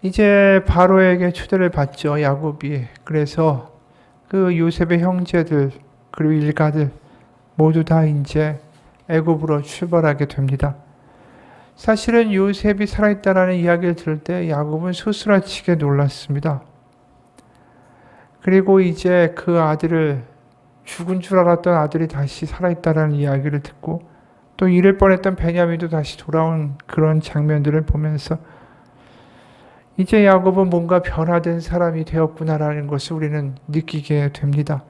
이제 바로에게 초대를 받죠, 야곱이. 그래서 그 요셉의 형제들 그리고 일가들 모두 다 이제 애굽으로 출발하게 됩니다. 사실은 요셉이 살아있다라는 이야기를 들을 때 야곱은 소스라치게 놀랐습니다. 그리고 이제 그 아들을 죽은 줄 알았던 아들이 다시 살아있다라는 이야기를 듣고 또 잃을 뻔했던 베냐민도 다시 돌아온 그런 장면들을 보면서 이제 야곱은 뭔가 변화된 사람이 되었구나라는 것을 우리는 느끼게 됩니다.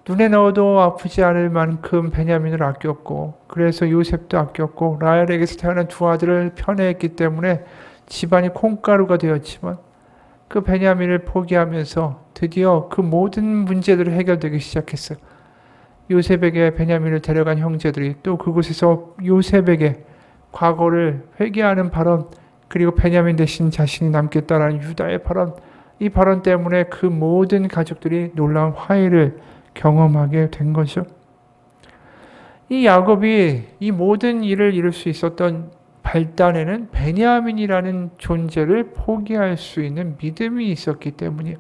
눈에 넣어도 아프지 않을 만큼 베냐민을 아꼈고 그래서 요셉도 아꼈고 라헬에게서 태어난 두 아들을 편애했기 때문에 집안이 콩가루가 되었지만 그 베냐민을 포기하면서 드디어 그 모든 문제들이 해결되기 시작했어요. 요셉에게 베냐민을 데려간 형제들이 또 그곳에서 요셉에게 과거를 회개하는 발언 그리고 베냐민 대신 자신이 남겠다라는 유다의 발언, 이 발언 때문에 그 모든 가족들이 놀라운 화해를 경험하게 된 거죠. 이 야곱이 이 모든 일을 이룰 수 있었던 발단에는 베냐민이라는 존재를 포기할 수 있는 믿음이 있었기 때문이에요.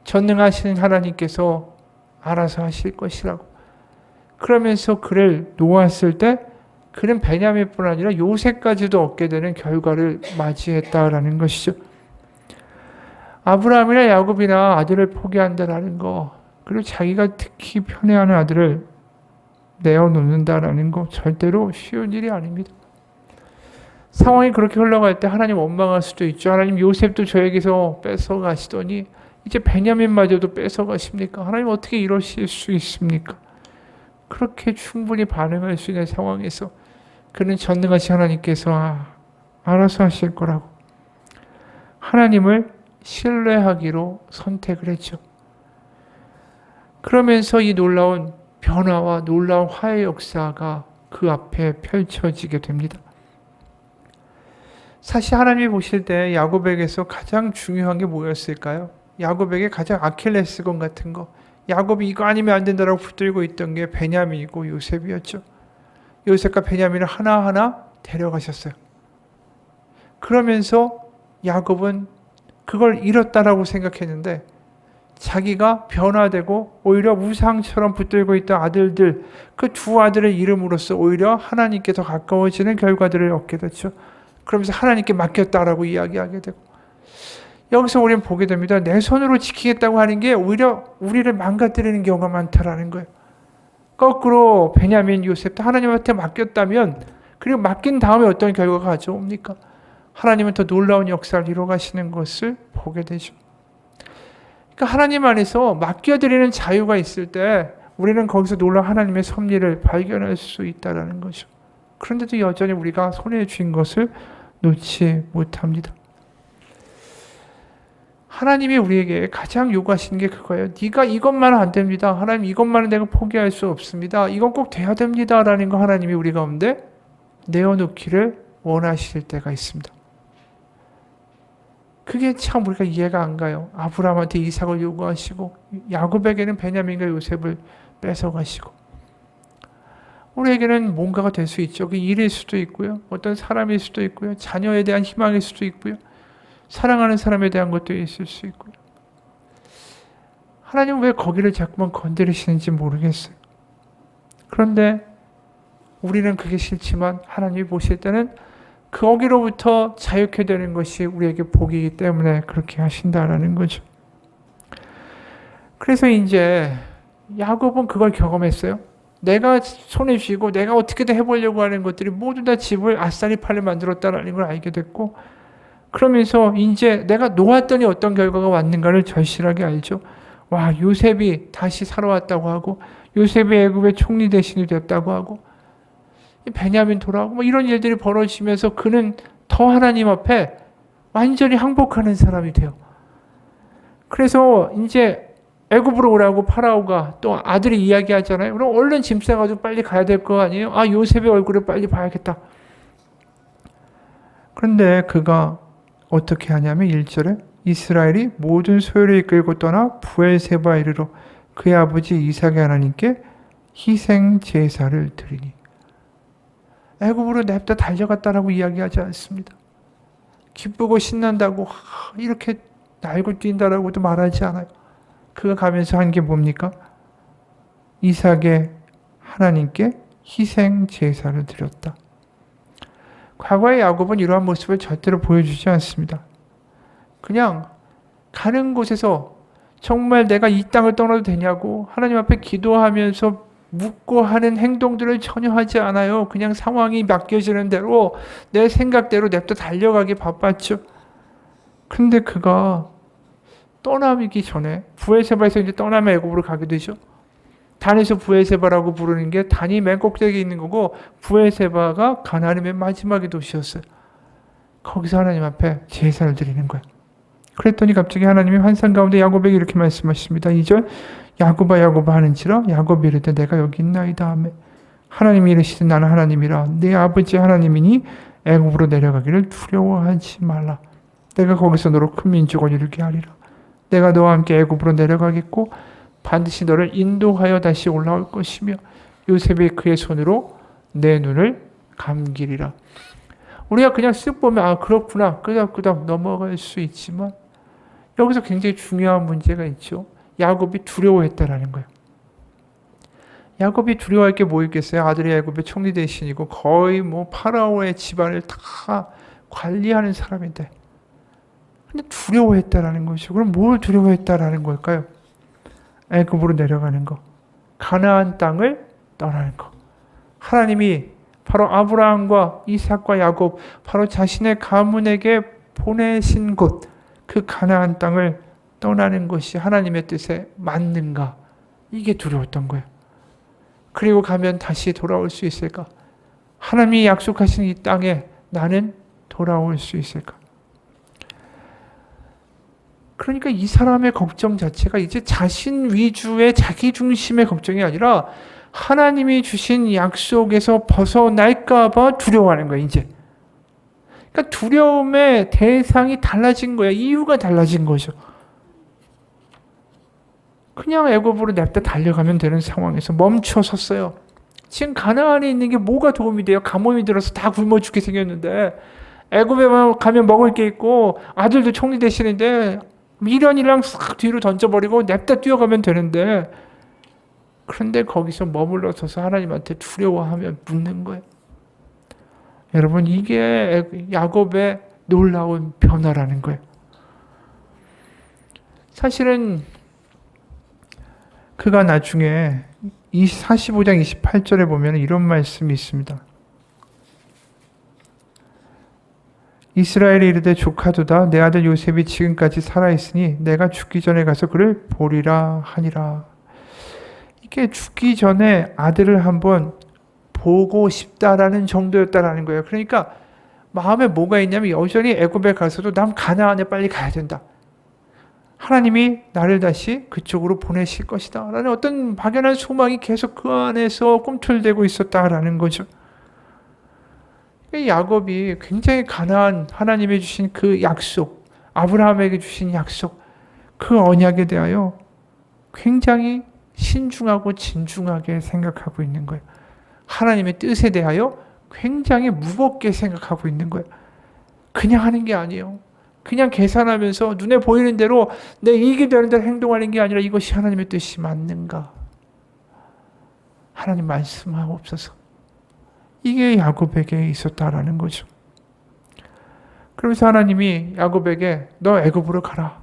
전능하신 하나님께서 알아서 하실 것이라고. 그러면서 그를 놓았을 때 그는 베냐민뿐 아니라 요셉까지도 얻게 되는 결과를 맞이했다라는 것이죠. 아브라함이나 야곱이나 아들을 포기한다라는 거, 그리고 자기가 특히 편애하는 아들을 내어놓는다라는 거 절대로 쉬운 일이 아닙니다. 상황이 그렇게 흘러갈 때 하나님 원망할 수도 있죠. 하나님 요셉도 저에게서 뺏어가시더니 이제 베냐민마저도 뺏어가십니까? 하나님 어떻게 이러실 수 있습니까? 그렇게 충분히 반응할 수 있는 상황에서 그는 전능하신 하나님께서 알아서 하실 거라고 하나님을 신뢰하기로 선택을 했죠. 그러면서 이 놀라운 변화와 놀라운 화해 역사가 그 앞에 펼쳐지게 됩니다. 사실 하나님이 보실 때 야곱에게서 가장 중요한 게 뭐였을까요? 야곱에게 가장 아킬레스건 같은 거, 야곱이 이거 아니면 안 된다라고 붙들고 있던 게 베냐민이고 요셉이었죠. 요셉과 베냐민을 하나하나 데려가셨어요. 그러면서 야곱은 그걸 잃었다라고 생각했는데 자기가 변화되고 오히려 우상처럼 붙들고 있던 아들들, 그 두 아들의 이름으로써 오히려 하나님께 더 가까워지는 결과들을 얻게 됐죠. 그러면서 하나님께 맡겼다라고 이야기하게 되고, 여기서 우리는 보게 됩니다. 내 손으로 지키겠다고 하는 게 오히려 우리를 망가뜨리는 경우가 많다라는 거예요. 거꾸로 베냐민, 요셉도 하나님한테 맡겼다면, 그리고 맡긴 다음에 어떤 결과가 가져옵니까? 하나님은 더 놀라운 역사를 이루어가시는 것을 보게 되죠. 그러니까 하나님 안에서 맡겨드리는 자유가 있을 때 우리는 거기서 놀라운 하나님의 섭리를 발견할 수 있다는 거죠. 그런데도 여전히 우리가 손에 쥔 것을 놓지 못합니다. 하나님이 우리에게 가장 요구하시는 게 그거예요. 네가 이것만은 안 됩니다. 하나님 이것만은 내가 포기할 수 없습니다. 이건 꼭 돼야 됩니다. 라는 거 하나님이 우리 가운데 내어놓기를 원하실 때가 있습니다. 그게 참 우리가 이해가 안 가요. 아브라함한테 이삭을 요구하시고 야곱에게는 베냐민과 요셉을 뺏어가시고, 우리에게는 뭔가가 될 수 있죠. 그 일일 수도 있고요. 어떤 사람일 수도 있고요. 자녀에 대한 희망일 수도 있고요. 사랑하는 사람에 대한 것도 있을 수 있고요. 하나님은 왜 거기를 자꾸만 건드리시는지 모르겠어요. 그런데 우리는 그게 싫지만 하나님이 보실 때는 거기로부터 자유케 되는 것이 우리에게 복이기 때문에 그렇게 하신다라는 거죠. 그래서 이제 야곱은 그걸 경험했어요. 내가 손에 쥐고 내가 어떻게든 해보려고 하는 것들이 모두 다 집을 아싸리 팔려 만들었다라는 걸 알게 됐고, 그러면서 이제 내가 놓았더니 어떤 결과가 왔는가를 절실하게 알죠. 와, 요셉이 다시 살아왔다고 하고, 요셉이 애굽의 총리 대신이 됐다고 하고, 베냐민 돌아오고 이런 일들이 벌어지면서 그는 더 하나님 앞에 완전히 항복하는 사람이 돼요. 그래서 이제 애굽으로 오라고 파라오가 또 아들이 이야기하잖아요. 그럼 얼른 짐 싸가지고 빨리 가야 될 거 아니에요? 아, 요셉의 얼굴을 빨리 봐야겠다. 그런데 그가 어떻게 하냐면 1절에 이스라엘이 모든 소유를 이끌고 떠나 부엘세바에 이르러 그의 아버지 이삭의 하나님께 희생 제사를 드리니. 애굽으로 냅다 달려갔다라고 이야기하지 않습니다. 기쁘고 신난다고 이렇게 날고 뛴다라고도 말하지 않아요. 그가 가면서 한 게 뭡니까? 이삭의 하나님께 희생 제사를 드렸다. 과거의 야곱은 이러한 모습을 절대로 보여주지 않습니다. 그냥 가는 곳에서 정말 내가 이 땅을 떠나도 되냐고 하나님 앞에 기도하면서 묻고 하는 행동들을 전혀 하지 않아요. 그냥 상황이 맡겨지는 대로 내 생각대로 냅둬 달려가기 바빴죠. 근데 그가 떠나기 전에 부엘세바에서 이제 떠나면 애굽으로 가게 되죠. 단에서 부엘세바라고 부르는 게 단이 맨 꼭대기에 있는 거고 부엘세바가 가나안의 맨 마지막의 도시였어요. 거기서 하나님 앞에 제사를 드리는 거예요. 그랬더니 갑자기 하나님이 환상 가운데 야곱에게 이렇게 말씀하십니다. 2절 야곱아 야곱아 하는지라 야곱이 이르되 내가 여기 있나이다 하매 하나님이 이르시되 나는 하나님이라 네 아버지 하나님이니 애굽으로 내려가기를 두려워하지 말라. 내가 거기서 너로 큰 민족을 이루게 하리라. 내가 너와 함께 애굽으로 내려가겠고 반드시 너를 인도하여 다시 올라올 것이며 요셉이 그의 손으로 내 눈을 감기리라. 우리가 그냥 쓱 보면 아 그렇구나 끄덕끄덕 넘어갈 수 있지만 여기서 굉장히 중요한 문제가 있죠. 야곱이 두려워했다라는 거예요. 야곱이 두려워할 게 뭐 있겠어요? 아들이 애굽의 총리 대신이고 거의 뭐 파라오의 집안을 다 관리하는 사람인데 근데 두려워했다라는 것이죠. 그럼 뭘 두려워했다라는 걸까요? 애굽으로 내려가는 거, 가나안 땅을 떠나는 거. 하나님이 바로 아브라함과 이삭과 야곱, 바로 자신의 가문에게 보내신 곳, 그 가나안 땅을 떠나는 것이 하나님의 뜻에 맞는가? 이게 두려웠던 거예요. 그리고 가면 다시 돌아올 수 있을까? 하나님이 약속하신 이 땅에 나는 돌아올 수 있을까? 그러니까 이 사람의 걱정 자체가 이제 자신 위주의 자기 중심의 걱정이 아니라 하나님이 주신 약속에서 벗어날까 봐 두려워하는 거예요, 이제. 그러니까 두려움의 대상이 달라진 거예요. 이유가 달라진 거죠. 그냥 애굽으로 냅다 달려가면 되는 상황에서 멈춰 섰어요. 지금 가나안에 있는 게 뭐가 도움이 돼요? 가뭄이 들어서 다 굶어 죽게 생겼는데 애굽에 가면 먹을 게 있고 아들도 총리 대신인데 미련이랑 싹 뒤로 던져버리고 냅다 뛰어가면 되는데 그런데 거기서 머물러 서서 하나님한테 두려워하며 묻는 거예요. 여러분 이게 야곱의 놀라운 변화라는 거예요. 사실은 그가 나중에 45장 28절에 보면 이런 말씀이 있습니다. 이스라엘이 이르되 조카도다 내 아들 요셉이 지금까지 살아있으니 내가 죽기 전에 가서 그를 보리라 하니라. 이게 죽기 전에 아들을 한번 보고 싶다라는 정도였다라는 거예요. 그러니까 마음에 뭐가 있냐면 여전히 애굽에 가서도 난 가나안에 빨리 가야 된다. 하나님이 나를 다시 그쪽으로 보내실 것이다 라는 어떤 막연한 소망이 계속 그 안에서 꿈틀대고 있었다라는 거죠. 야곱이 굉장히 가나안 하나님이 주신 그 약속, 아브라함에게 주신 약속, 그 언약에 대하여 굉장히 신중하고 진중하게 생각하고 있는 거예요. 하나님의 뜻에 대하여 굉장히 무겁게 생각하고 있는 거예요. 그냥 하는 게 아니에요. 그냥 계산하면서 눈에 보이는 대로 내 이익이 되는 대로 행동하는 게 아니라 이것이 하나님의 뜻이 맞는가? 하나님 말씀하옵소서. 이게 야곱에게 있었다라는 거죠. 그러면서 하나님이 야곱에게 너 애굽으로 가라.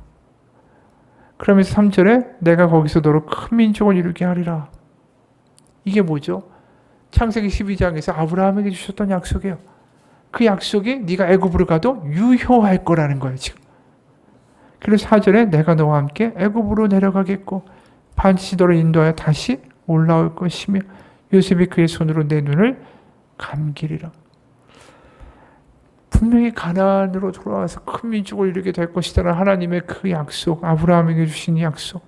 그러면서 3절에 내가 거기서 너로 큰 민족을 이루게 하리라. 이게 뭐죠? 창세기 12장에서 아브라함에게 주셨던 약속이에요. 그 약속이 네가 애굽으로 가도 유효할 거라는 거예요, 지금. 그래서 4절에 내가 너와 함께 애굽으로 내려가겠고 반드시 너를 인도하여 다시 올라올 것이며 요셉이 그의 손으로 내 눈을 감기리라. 분명히 가나안으로 돌아와서 큰 민족을 이루게 될 것이다라는 하나님의 그 약속, 아브라함에게 주신 약속.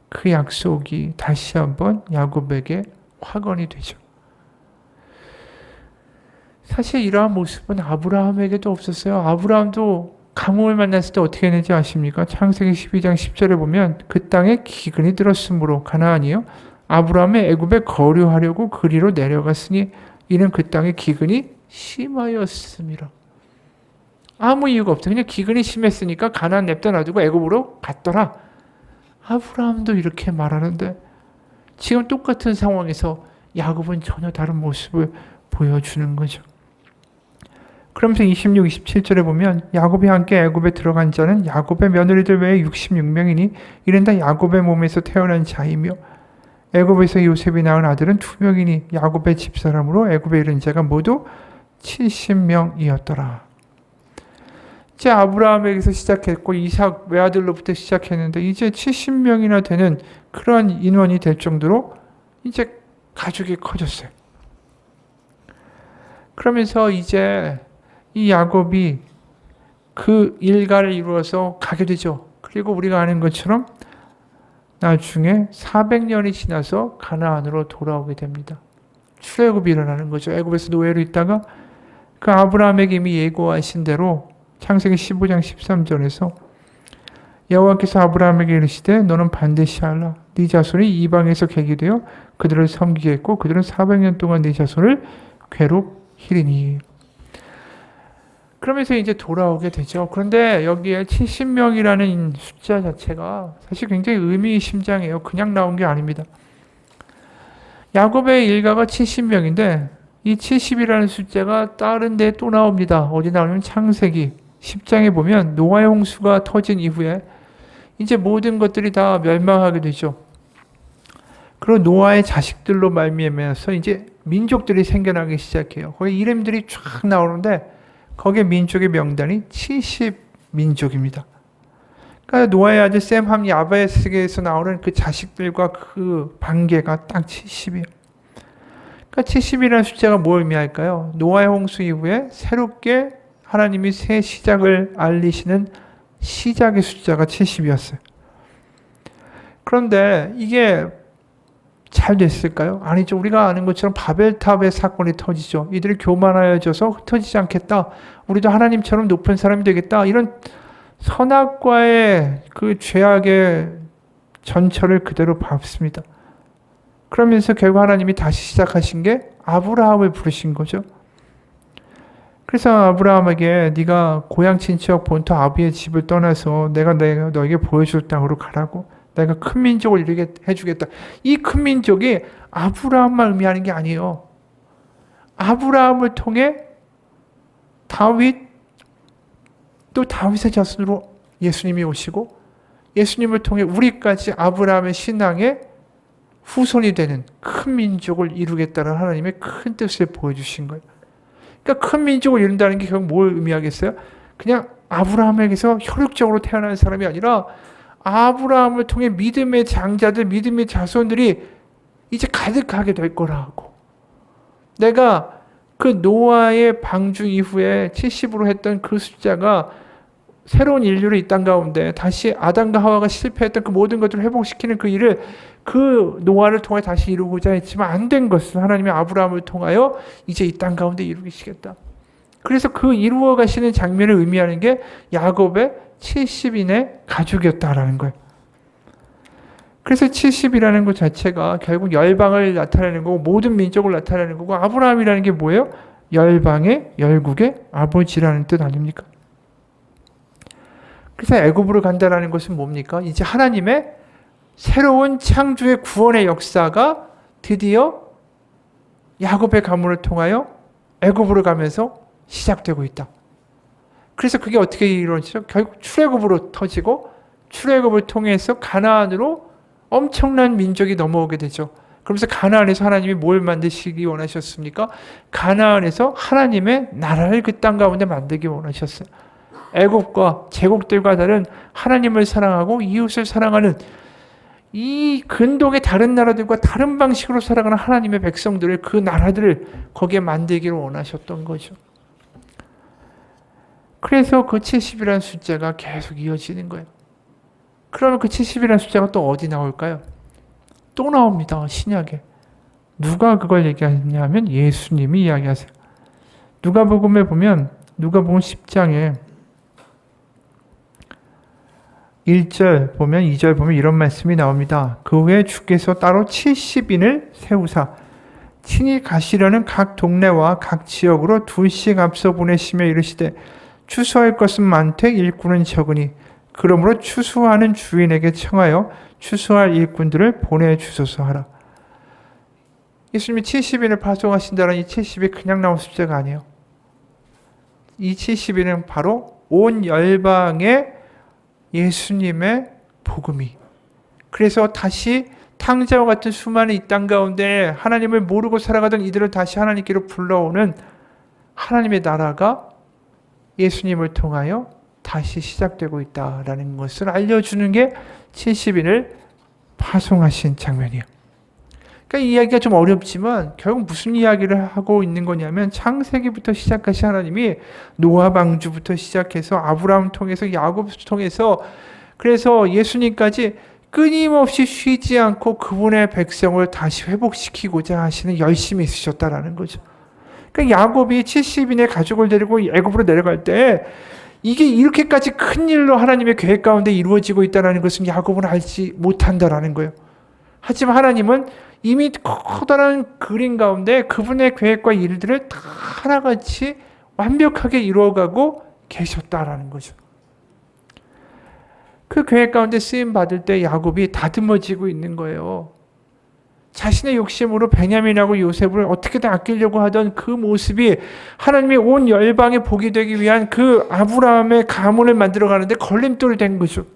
그 약속이 다시 한번 야곱에게 확언이 되죠. 사실 이러한 모습은 아브라함에게도 없었어요. 아브라함도 가뭄을 만났을 때 어떻게 했는지 아십니까? 창세기 12장 10절에 보면 그 땅에 기근이 들었으므로 가나안이요 아브라함의 애굽에 거류하려고 그리로 내려갔으니 이는 그 땅에 기근이 심하였음이라. 아무 이유가 없어. 그냥 기근이 심했으니까 가나안 냅다 놔두고 애굽으로 갔더라. 아브라함도 이렇게 말하는데 지금 똑같은 상황에서 야곱은 전혀 다른 모습을 보여주는 거죠. 그러면서 26, 27절에 보면 야곱이 함께 애굽에 들어간 자는 야곱의 며느리들 외에 66명이니 이는 다 야곱의 몸에서 태어난 자이며 애굽에서 요셉이 낳은 아들은 2명이니 야곱의 집사람으로 애굽에 이른 자가 모두 70명이었더라. 이제 아브라함에게서 시작했고 이삭 외아들로부터 시작했는데 이제 70명이나 되는 그러한 인원이 될 정도로 이제 가족이 커졌어요. 그러면서 이제 이 야곱이 그 일가를 이루어서 가게 되죠. 그리고 우리가 아는 것처럼 나중에 400년이 지나서 가나안으로 돌아오게 됩니다. 출애굽이 일어나는 거죠. 애굽에서 노예로 있다가 그 아브라함에게 이미 예고하신 대로 창세기 15장 13절에서 여호와께서 아브라함에게 이르시되 너는 반드시 하라. 네 자손이 이방에서 객이 되어 그들을 섬기겠고 그들은 400년 동안 네 자손을 괴롭히리니. 그러면서 이제 돌아오게 되죠. 그런데 여기에 70명이라는 숫자 자체가 사실 굉장히 의미심장해요. 그냥 나온 게 아닙니다. 야곱의 일가가 70명인데 이 70이라는 숫자가 다른 데 또 나옵니다. 어디 나오냐면 창세기 10장에 보면 노아의 홍수가 터진 이후에 이제 모든 것들이 다 멸망하게 되죠. 그리고 노아의 자식들로 말미암아서 이제 민족들이 생겨나기 시작해요. 거기 이름들이 쫙 나오는데 거기에 민족의 명단이 70민족입니다. 그러니까 노아의 아들 셈, 함, 야베스에서 나오는 그 자식들과 그 반계가 딱 70이에요. 그러니까 70이라는 숫자가 뭘 의미할까요? 노아의 홍수 이후에 새롭게 하나님이 새 시작을 알리시는 시작의 숫자가 70이었어요. 그런데 이게 잘 됐을까요? 아니죠. 우리가 아는 것처럼 바벨탑의 사건이 터지죠. 이들이 교만하여져서 흩어지지 않겠다. 우리도 하나님처럼 높은 사람이 되겠다. 이런 선악과의 그 죄악의 전철을 그대로 밟습니다. 그러면서 결국 하나님이 다시 시작하신 게 아브라함을 부르신 거죠. 그래서 아브라함에게 네가 고향 친척 본토 아비의 집을 떠나서 내가 너에게 보여줄 땅으로 가라고. 내가 큰 민족을 이루게 해주겠다. 이 큰 민족이 아브라함만 의미하는 게 아니에요. 아브라함을 통해 다윗, 또 다윗의 자손으로 예수님이 오시고 예수님을 통해 우리까지 아브라함의 신앙의 후손이 되는 큰 민족을 이루겠다는 하나님의 큰 뜻을 보여주신 거예요. 그러니까 큰 민족을 이룬다는 게 결국 뭘 의미하겠어요? 그냥 아브라함에게서 혈육적으로 태어난 사람이 아니라 아브라함을 통해 믿음의 장자들, 믿음의 자손들이 이제 가득하게 될 거라고. 내가 그 노아의 방주 이후에 70으로 했던 그 숫자가 새로운 인류를 이 땅 가운데 다시 아담과 하와가 실패했던 그 모든 것들을 회복시키는 그 일을 그 노아를 통해 다시 이루고자 했지만 안 된 것을 하나님이 아브라함을 통하여 이제 이 땅 가운데 이루시겠다. 그래서 그 이루어 가시는 장면을 의미하는 게 야곱의 70인의 가족이었다라는 거예요. 그래서 70이라는 것 자체가 결국 열방을 나타내는 거고 모든 민족을 나타내는 거고 아브라함이라는 게 뭐예요? 열방의 열국의 아버지라는 뜻 아닙니까? 그래서 애굽으로 간다라는 것은 뭡니까? 이제 하나님의 새로운 창조의 구원의 역사가 드디어 야곱의 가문을 통하여 애굽으로 가면서 시작되고 있다. 그래서 그게 어떻게 이루어지죠? 결국 출애굽으로 터지고 출애굽을 통해서 가나안으로 엄청난 민족이 넘어오게 되죠. 그러면서 가나안에서 하나님이 뭘 만드시기 원하셨습니까? 가나안에서 하나님의 나라를 그 땅 가운데 만들기 원하셨어요. 애굽과 제국들과 다른 하나님을 사랑하고 이웃을 사랑하는 이 근동의 다른 나라들과 다른 방식으로 살아가는 하나님의 백성들을 그 나라들을 거기에 만들기를 원하셨던 거죠. 그래서 그 70이라는 숫자가 계속 이어지는 거예요. 그러면 그 70이라는 숫자가 또 어디 나올까요? 또 나옵니다. 신약에. 누가 그걸 얘기하냐면 예수님이 이야기하세요. 누가복음에 보면 누가복음 10장에 1절 보면 2절 보면 이런 말씀이 나옵니다. 그 후에 주께서 따로 70인을 세우사 친히 가시려는 각 동네와 각 지역으로 둘씩 앞서 보내시며 이르시되 추수할 것은 많되 일꾼은 적으니 그러므로 추수하는 주인에게 청하여 추수할 일꾼들을 보내주소서 하라. 예수님이 70인을 파송하신다는 이 70이 그냥 나온 숫자가 아니에요. 이 70인은 바로 온 열방에 예수님의 복음이, 그래서 다시 탕자와 같은 수많은 이 땅 가운데 하나님을 모르고 살아가던 이들을 다시 하나님께로 불러오는 하나님의 나라가 예수님을 통하여 다시 시작되고 있다라는 것을 알려주는 게 70인을 파송하신 장면이에요. 그러니까 이 이야기가 좀 어렵지만 결국 무슨 이야기를 하고 있는 거냐면 창세기부터 시작하신 하나님이 노아 방주부터 시작해서 아브라함 통해서 야곱 통해서 그래서 예수님까지 끊임없이 쉬지 않고 그분의 백성을 다시 회복시키고자 하시는 열심이 있으셨다라는 거죠. 그러니까 야곱이 70인의 가족을 데리고 애굽으로 내려갈 때 이게 이렇게까지 큰 일로 하나님의 계획 가운데 이루어지고 있다는 것은 야곱은 알지 못한다라는 거예요. 하지만 하나님은 이미 커다란 그림 가운데 그분의 계획과 일들을 다 하나같이 완벽하게 이루어가고 계셨다라는 거죠. 그 계획 가운데 쓰임 받을 때 야곱이 다듬어지고 있는 거예요. 자신의 욕심으로 베냐민하고 요셉을 어떻게든 아끼려고 하던 그 모습이 하나님이 온 열방에 복이 되기 위한 그 아브라함의 가문을 만들어가는데 걸림돌이 된 거죠.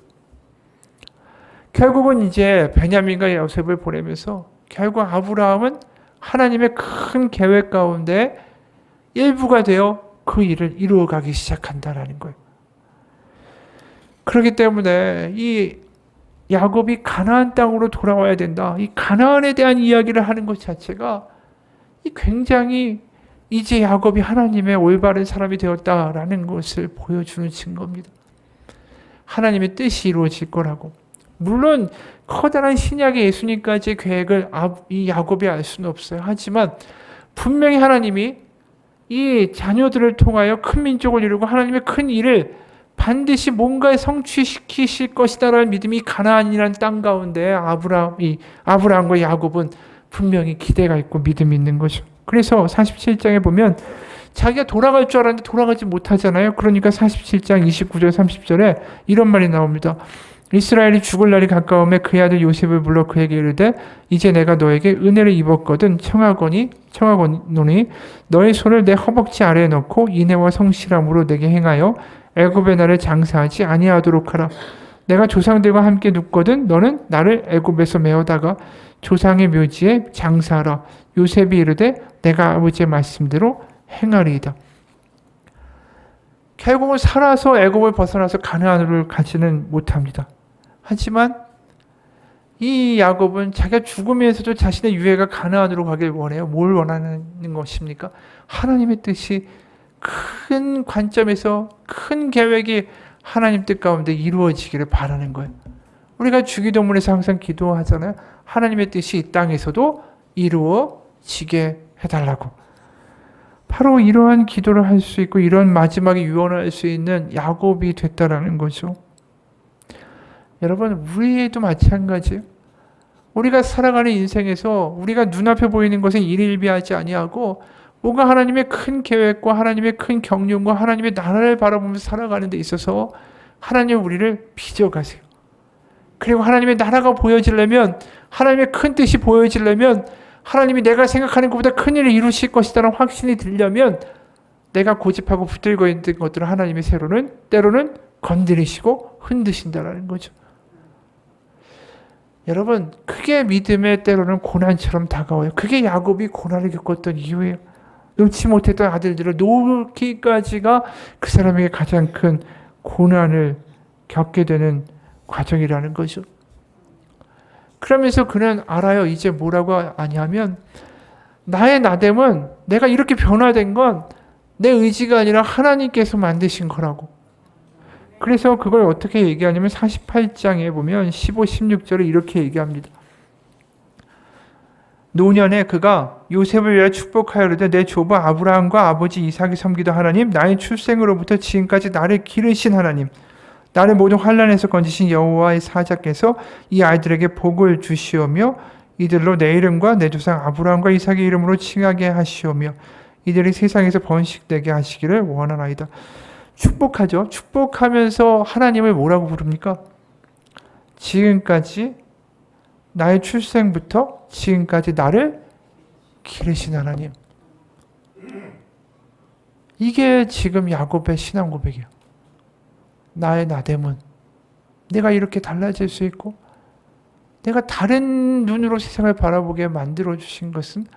결국은 이제 베냐민과 요셉을 보내면서 결국 아브라함은 하나님의 큰 계획 가운데 일부가 되어 그 일을 이루어가기 시작한다라는 거예요. 그렇기 때문에 이 야곱이 가나안 땅으로 돌아와야 된다. 이 가나안에 대한 이야기를 하는 것 자체가 이 굉장히 이제 야곱이 하나님의 올바른 사람이 되었다라는 것을 보여주는 증거입니다. 하나님의 뜻이 이루어질 거라고. 물론 커다란 신약의 예수님까지의 계획을 이 야곱이 알 수는 없어요. 하지만 분명히 하나님이 이 자녀들을 통하여 큰 민족을 이루고 하나님의 큰 일을 반드시 뭔가에 성취시키실 것이다라는 믿음이 가나안이라는 땅 가운데 아브라함과 야곱은 분명히 기대가 있고 믿음이 있는 거죠. 그래서 47장에 보면 자기가 돌아갈 줄 알았는데 돌아가지 못하잖아요. 그러니까 47장 29절 30절에 이런 말이 나옵니다. 이스라엘이 죽을 날이 가까우매 그의 아들 요셉을 불러 그에게 이르되 이제 내가 너에게 은혜를 입었거든 청하거니 너의 손을 내 허벅지 아래에 넣고 인애와 성실함으로 내게 행하여 애굽의 날을 장사하지 아니하도록 하라. 내가 조상들과 함께 눕거든 너는 나를 애굽에서 메어다가 조상의 묘지에 장사하라. 요셉이 이르되 내가 아버지의 말씀대로 행하리이다. 결국은 살아서 애굽을 벗어나서 가나안으로 가지는 못합니다. 하지만 이 야곱은 자기가 죽으면서도 자신의 유해가 가나안으로 가길 원해요. 뭘 원하는 것입니까? 하나님의 뜻이 큰 관점에서 큰 계획이 하나님 뜻 가운데 이루어지기를 바라는 거예요. 우리가 주기도문에서 항상 기도하잖아요. 하나님의 뜻이 이 땅에서도 이루어지게 해달라고. 바로 이러한 기도를 할 수 있고 이런 마지막에 유언할 수 있는 야곱이 됐다라는 거죠. 여러분, 우리도 마찬가지예요. 우리가 살아가는 인생에서 우리가 눈앞에 보이는 것은 일일비하지 아니하고 뭔가 하나님의 큰 계획과 하나님의 큰 경륜과 하나님의 나라를 바라보면서 살아가는 데 있어서 하나님 우리를 빚어가세요. 그리고 하나님의 나라가 보여지려면 하나님의 큰 뜻이 보여지려면 하나님이 내가 생각하는 것보다 큰 일을 이루실 것이라는 확신이 들려면 내가 고집하고 붙들고 있는 것들을 하나님이 때로는 건드리시고 흔드신다는 거죠. 여러분, 그게 믿음의 때로는 고난처럼 다가와요. 그게 야곱이 고난을 겪었던 이유예요. 놓지 못했던 아들들을 놓기까지가 그 사람에게 가장 큰 고난을 겪게 되는 과정이라는 거죠. 그러면서 그는 알아요. 이제 뭐라고 아냐면 나의 나됨은 내가 이렇게 변화된 건 내 의지가 아니라 하나님께서 만드신 거라고. 그래서 그걸 어떻게 얘기하냐면 48장에 보면 15, 16절에 이렇게 얘기합니다. 노년에 그가 요셉을 위하여 축복하여 이르되 내 조부 아브라함과 아버지 이삭이 섬기던 하나님, 나의 출생으로부터 지금까지 나를 기르신 하나님, 나를 모든 환난에서 건지신 여호와의 사자께서 이 아이들에게 복을 주시오며 이들로 내 이름과 내 조상 아브라함과 이삭의 이름으로 칭하게 하시오며 이들이 세상에서 번식되게 하시기를 원하나이다. 축복하죠. 축복하면서 하나님을 뭐라고 부릅니까? 지금까지 나의 출생부터 지금까지 나를 기르신 하나님. 이게 지금 야곱의 신앙 고백이에요. 나의 나됨은 내가 이렇게 달라질 수 있고 내가 다른 눈으로 세상을 바라보게 만들어주신 것은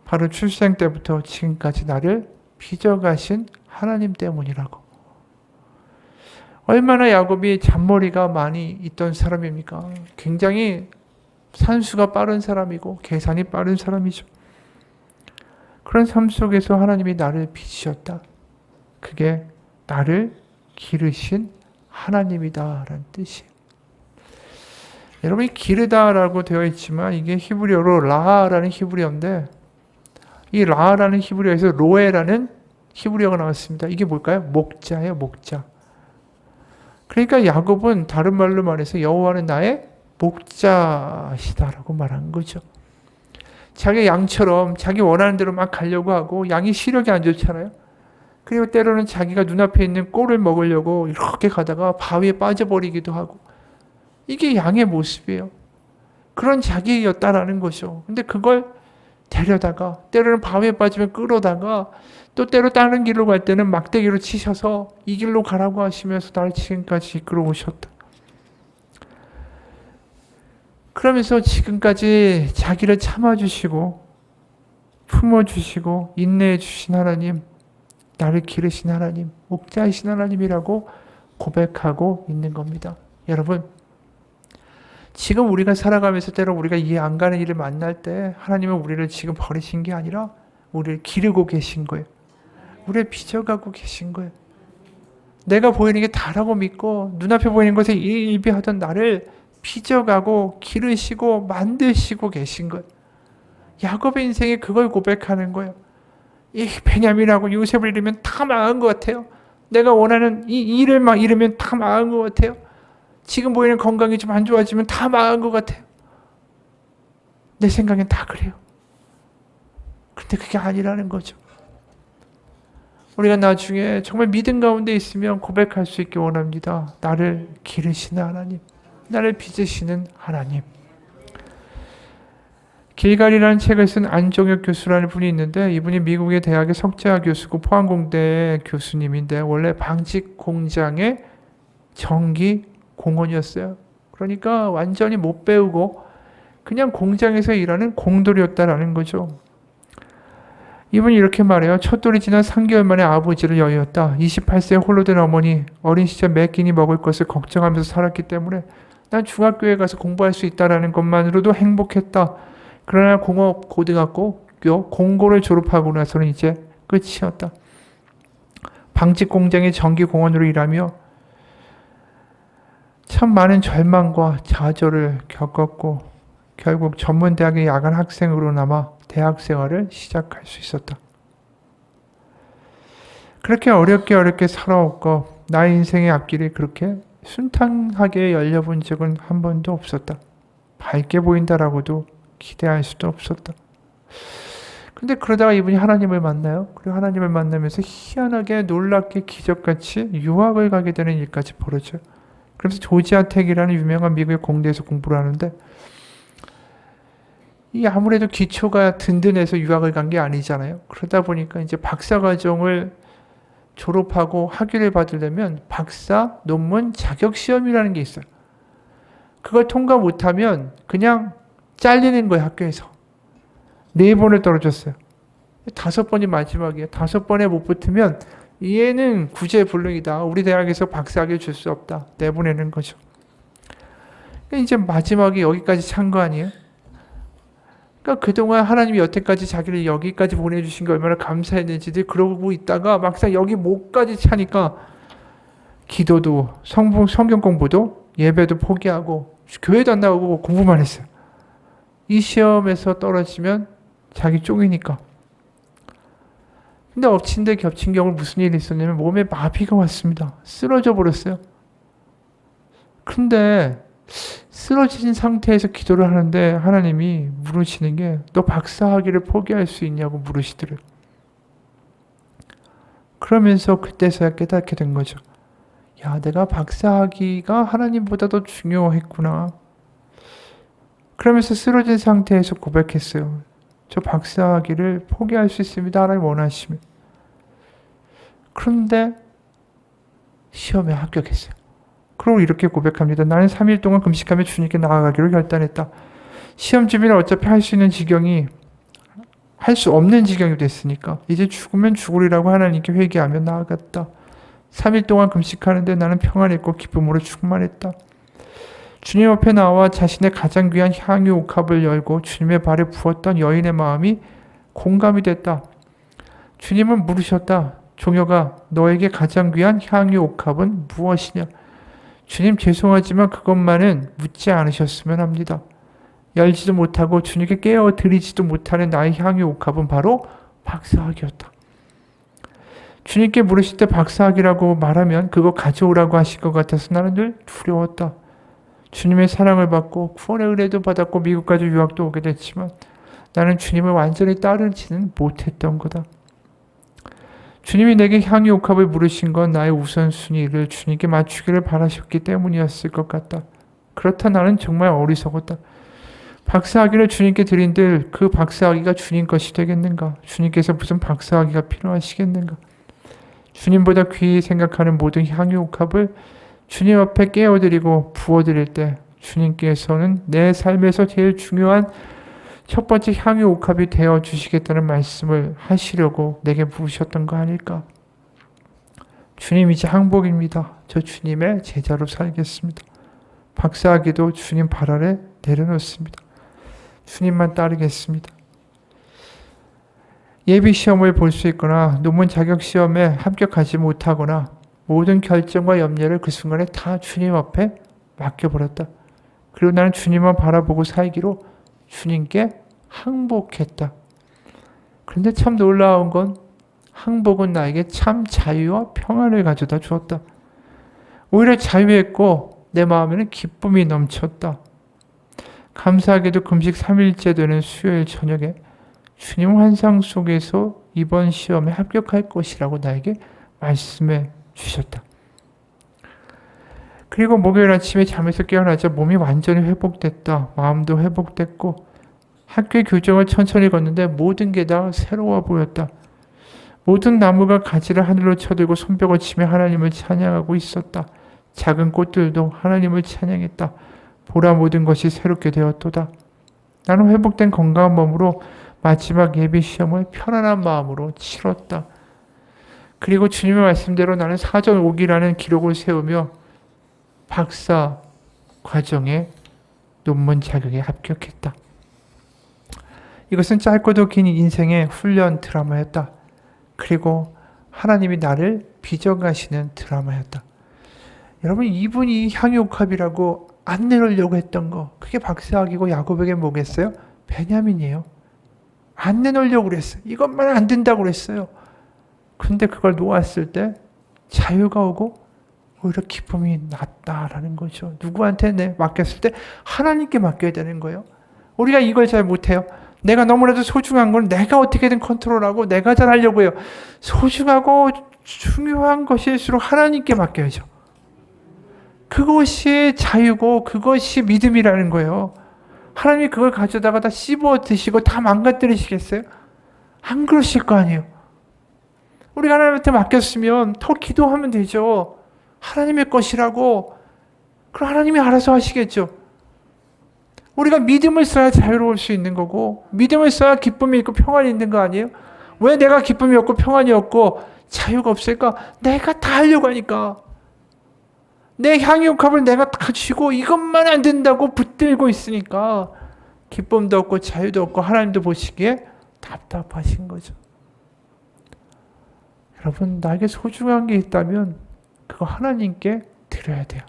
바로 출생 때부터 지금까지 나를 빚어가신 하나님 때문이라고. 얼마나 야곱이 잔머리가 많이 있던 사람입니까? 굉장히 산수가 빠른 사람이고 계산이 빠른 사람이죠. 그런 삶 속에서 하나님이 나를 빚으셨다. 그게 나를 기르신 하나님이다라는 뜻이에요. 여러분이 기르다라고 되어 있지만 이게 히브리어로 라라는 히브리어인데 이 라라는 히브리어에서 로에라는 히브리어가 나왔습니다. 이게 뭘까요? 목자예요, 목자. 그러니까 야곱은 다른 말로 말해서 여호와는 나의 목자시다라고 말한 거죠. 자기 양처럼 자기 원하는 대로 막 가려고 하고 양이 시력이 안 좋잖아요. 그리고 때로는 자기가 눈앞에 있는 꼴을 먹으려고 이렇게 가다가 바위에 빠져버리기도 하고 이게 양의 모습이에요. 그런 자기였다라는 거죠. 근데 그걸 데려다가 때로는 바위에 빠지면 끌어다가 또 때로 다른 길로 갈 때는 막대기로 치셔서 이 길로 가라고 하시면서 나를 지금까지 이끌어 오셨다. 그러면서 지금까지 자기를 참아주시고 품어주시고 인내해 주신 하나님, 나를 기르신 하나님, 목자이신 하나님이라고 고백하고 있는 겁니다. 여러분, 지금 우리가 살아가면서 때로 우리가 이해 안 가는 일을 만날 때 하나님은 우리를 지금 버리신 게 아니라 우리를 기르고 계신 거예요. 우리를 빚어가고 계신 거예요. 내가 보이는 게 다라고 믿고 눈앞에 보이는 것에 일비하던 나를 빚어가고 기르시고 만드시고 계신 거예요. 야곱의 인생에 그걸 고백하는 거예요. 이 베냐민하고 요셉을 잃으면 다 망한 것 같아요. 내가 원하는 이 일을 막 잃으면 다 망한 것 같아요. 지금 보이는 건강이 좀 안 좋아지면 다 망한 것 같아요. 내 생각엔 다 그래요. 근데 그게 아니라는 거죠. 우리가 나중에 정말 믿음 가운데 있으면 고백할 수 있기 원합니다. 나를 기르시는 하나님, 나를 빚으시는 하나님. 길갈이라는 책을 쓴 안종혁 교수라는 분이 있는데 이분이 미국의 대학의 석재학 교수고 포항공대 교수님인데 원래 방직 공장의 전기 공원이었어요. 그러니까 완전히 못 배우고 그냥 공장에서 일하는 공돌이었다라는 거죠. 이분이 이렇게 말해요. 첫돌이 지난 3개월 만에 아버지를 여의었다. 28세에 홀로 된 어머니, 어린 시절 매 끼니 먹을 것을 걱정하면서 살았기 때문에 난 중학교에 가서 공부할 수 있다는 것만으로도 행복했다. 그러나 공업 고등학교 공고를 졸업하고 나서는 이제 끝이었다. 방직 공장의 전기 공원으로 일하며 참 많은 절망과 좌절을 겪었고 결국 전문대학의 야간 학생으로 남아 대학 생활을 시작할 수 있었다. 그렇게 어렵게 살아왔고 나의 인생의 앞길이 그렇게 순탄하게 열려본 적은 한 번도 없었다. 밝게 보인다라고도 기대할 수도 없었다. 근데 그러다가 이분이 하나님을 만나요. 그리고 하나님을 만나면서 희한하게 놀랍게 기적같이 유학을 가게 되는 일까지 벌어져요. 그래서 조지아 텍이라는 유명한 미국의 공대에서 공부를 하는데 이 아무래도 기초가 든든해서 유학을 간 게 아니잖아요. 그러다 보니까 이제 박사과정을 졸업하고 학위를 받으려면 박사 논문 자격 시험이라는 게 있어요. 그걸 통과 못하면 그냥 잘리는 거예요, 학교에서. 4번을 떨어졌어요. 5번이 마지막이에요. 5번에 못 붙으면 얘는 구제불능이다. 우리 대학에서 박사학위 줄 수 없다. 내보내는 거죠. 이제 마지막에 여기까지 찬 거 아니에요? 그러니까 그동안 하나님이 여태까지 자기를 여기까지 보내주신 게 얼마나 감사했는지들 그러고 있다가 막상 여기 목까지 차니까 기도도 성경 공부도 예배도 포기하고 교회도 안 나오고 공부만 했어요. 이 시험에서 떨어지면 자기 쪽이니까. 근데 엎친 데 겹친 경우 무슨 일이 있었냐면 몸에 마비가 왔습니다. 쓰러져 버렸어요. 근데 쓰러진 상태에서 기도를 하는데 하나님이 물으시는 게 너 박사학위를 포기할 수 있냐고 물으시더래요. 그러면서 그때서야 깨닫게 된 거죠. 야, 내가 박사학위가 하나님보다 더 중요했구나. 그러면서 쓰러진 상태에서 고백했어요. 저 박사학위를 포기할 수 있습니다. 하나님 원하시면. 그런데 시험에 합격했어요. 그리고 이렇게 고백합니다. 나는 3일 동안 금식하며 주님께 나아가기로 결단했다. 시험 준비를 어차피 할 수 있는 지경이 할 수 없는 지경이 됐으니까 이제 죽으면 죽으리라고 하나님께 회개하며 나아갔다. 3일 동안 금식하는데 나는 평안했고 기쁨으로 충만했다. 주님 앞에 나와 자신의 가장 귀한 향유 옥합을 열고 주님의 발에 부었던 여인의 마음이 공감이 됐다. 주님은 물으셨다. 종여가 너에게 가장 귀한 향유 옥합은 무엇이냐? 주님 죄송하지만 그것만은 묻지 않으셨으면 합니다. 열지도 못하고 주님께 깨어 드리지도 못하는 나의 향유 옥합은 바로 박사학이었다. 주님께 물으실 때 박사학이라고 말하면 그거 가져오라고 하실 것 같아서 나는 늘 두려웠다. 주님의 사랑을 받고 구원의 은혜도 받았고 미국까지 유학도 오게 됐지만 나는 주님을 완전히 따르지는 못했던 거다. 주님이 내게 향유 옥합을 물으신 건 나의 우선순위를 주님께 맞추기를 바라셨기 때문이었을 것 같다. 그렇다 나는 정말 어리석었다. 박사학위를 주님께 드린들 그 박사학위가 주님 것이 되겠는가? 주님께서 무슨 박사학위가 필요하시겠는가? 주님보다 귀히 생각하는 모든 향유 옥합을 주님 앞에 깨어드리고 부어드릴 때 주님께서는 내 삶에서 제일 중요한 첫 번째 향유 옥합이 되어 주시겠다는 말씀을 하시려고 내게 부으셨던 거 아닐까? 주님 이제 항복입니다. 저 주님의 제자로 살겠습니다. 박사학위도 주님 발 아래 내려놓습니다. 주님만 따르겠습니다. 예비시험을 볼 수 있거나 논문 자격시험에 합격하지 못하거나 모든 결정과 염려를 그 순간에 다 주님 앞에 맡겨버렸다. 그리고 나는 주님만 바라보고 살기로 주님께 항복했다. 그런데 참 놀라운 건 항복은 나에게 참 자유와 평안을 가져다 주었다. 오히려 자유했고 내 마음에는 기쁨이 넘쳤다. 감사하게도 금식 3일째 되는 수요일 저녁에 주님 환상 속에서 이번 시험에 합격할 것이라고 나에게 말씀해 주셨다. 그리고 목요일 아침에 잠에서 깨어나자 몸이 완전히 회복됐다. 마음도 회복됐고 학교의 교정을 천천히 걷는데 모든 게 다 새로워 보였다. 모든 나무가 가지를 하늘로 쳐들고 손뼉을 치며 하나님을 찬양하고 있었다. 작은 꽃들도 하나님을 찬양했다. 보라 모든 것이 새롭게 되었도다. 나는 회복된 건강한 몸으로 마지막 예비 시험을 편안한 마음으로 치렀다. 그리고 주님의 말씀대로 나는 사전 5기라는 기록을 세우며 박사 과정에 논문 자격에 합격했다. 이것은 짧고도 긴 인생의 훈련 드라마였다. 그리고 하나님이 나를 빚어가시는 드라마였다. 여러분 이분이 향유옥합이라고 안 내놓으려고 했던 거 그게 박사학이고 야곱에게 뭐겠어요? 베냐민이에요. 안 내놓으려고 그랬어요. 이것만 안 된다고 그랬어요. 근데 그걸 놓았을 때 자유가 오고 오히려 기쁨이 났다라는 거죠. 누구한테 맡겼을 때 하나님께 맡겨야 되는 거예요. 우리가 이걸 잘 못해요. 내가 너무나도 소중한 걸 내가 어떻게든 컨트롤하고 내가 잘 하려고 해요. 소중하고 중요한 것일수록 하나님께 맡겨야죠. 그것이 자유고 그것이 믿음이라는 거예요. 하나님이 그걸 가져다가 다 씹어 드시고 다 망가뜨리시겠어요? 안 그러실 거 아니에요. 우리가 하나님한테 맡겼으면 더 기도하면 되죠. 하나님의 것이라고. 그럼 하나님이 알아서 하시겠죠. 우리가 믿음을 써야 자유로울 수 있는 거고 믿음을 써야 기쁨이 있고 평안이 있는 거 아니에요? 왜 내가 기쁨이 없고 평안이 없고 자유가 없을까? 내가 다 하려고 하니까. 내 향유옥합을 내가 다 쥐고 이것만 안 된다고 붙들고 있으니까 기쁨도 없고 자유도 없고 하나님도 보시기에 답답하신 거죠. 여러분 나에게 소중한 게 있다면 그거 하나님께 드려야 돼요.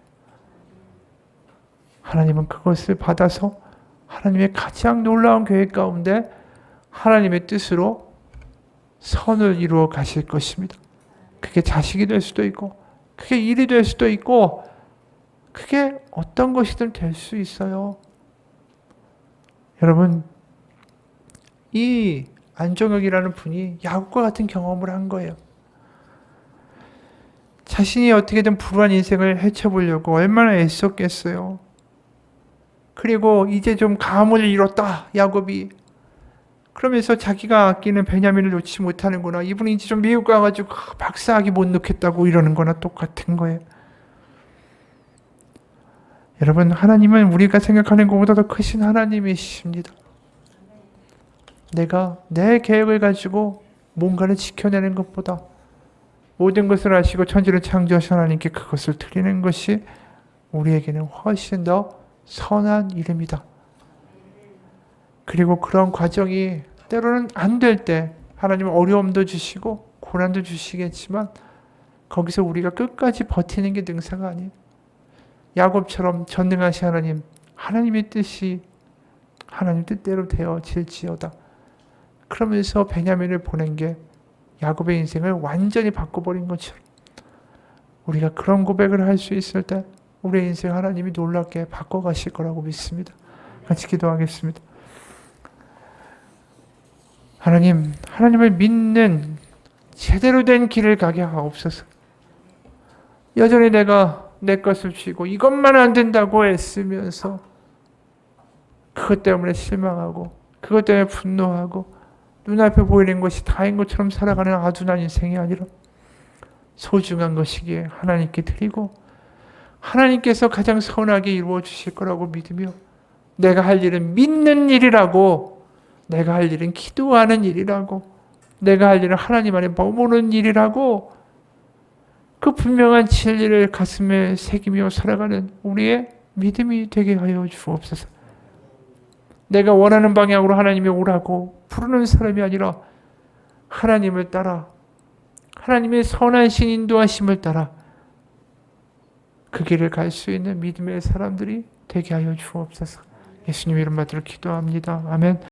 하나님은 그것을 받아서 하나님의 가장 놀라운 계획 가운데 하나님의 뜻으로 선을 이루어 가실 것입니다. 그게 자식이 될 수도 있고 그게 일이 될 수도 있고 그게 어떤 것이든 될 수 있어요. 여러분 이 안정혁이라는 분이 야곱과 같은 경험을 한 거예요. 자신이 어떻게든 불우한 인생을 헤쳐보려고 얼마나 애썼겠어요. 그리고 이제 좀 감을 잃었다, 야곱이. 그러면서 자기가 아끼는 베냐민을 놓지 못하는구나. 이분이 이제 좀 미국 가가지고 박사학위 못 넣겠다고 이러는 거나 똑같은 거예요. 여러분, 하나님은 우리가 생각하는 것보다 더 크신 하나님이십니다. 내가 내 계획을 가지고 뭔가를 지켜내는 것보다 모든 것을 아시고 천지를 창조하신 하나님께 그것을 드리는 것이 우리에게는 훨씬 더 선한 일입니다. 그리고 그런 과정이 때로는 안 될 때 하나님은 어려움도 주시고 고난도 주시겠지만 거기서 우리가 끝까지 버티는 게 능사가 아니에요. 야곱처럼 전능하신 하나님, 하나님의 뜻이 하나님 뜻대로 되어질지어다. 그러면서 베냐민을 보낸 게 야곱의 인생을 완전히 바꿔버린 것처럼 우리가 그런 고백을 할 수 있을 때 우리의 인생 하나님이 놀랍게 바꿔가실 거라고 믿습니다. 같이 기도하겠습니다. 하나님, 하나님을 믿는 제대로 된 길을 가게 하옵소서. 여전히 내가 내 것을 쥐고 이것만 안 된다고 애쓰면서 그것 때문에 실망하고 그것 때문에 분노하고 눈앞에 보이는 것이 다인 것처럼 살아가는 아둔한 인생이 아니라 소중한 것이기에 하나님께 드리고 하나님께서 가장 선하게 이루어 주실 거라고 믿으며 내가 할 일은 믿는 일이라고, 내가 할 일은 기도하는 일이라고, 내가 할 일은 하나님 안에 머무는 일이라고 그 분명한 진리를 가슴에 새기며 살아가는 우리의 믿음이 되게 하여 주옵소서. 내가 원하는 방향으로 하나님이 오라고 부르는 사람이 아니라 하나님을 따라 하나님의 선하신 인도하심을 따라 그 길을 갈 수 있는 믿음의 사람들이 되게 하여 주옵소서. 예수님 이름 받들어 기도합니다. 아멘.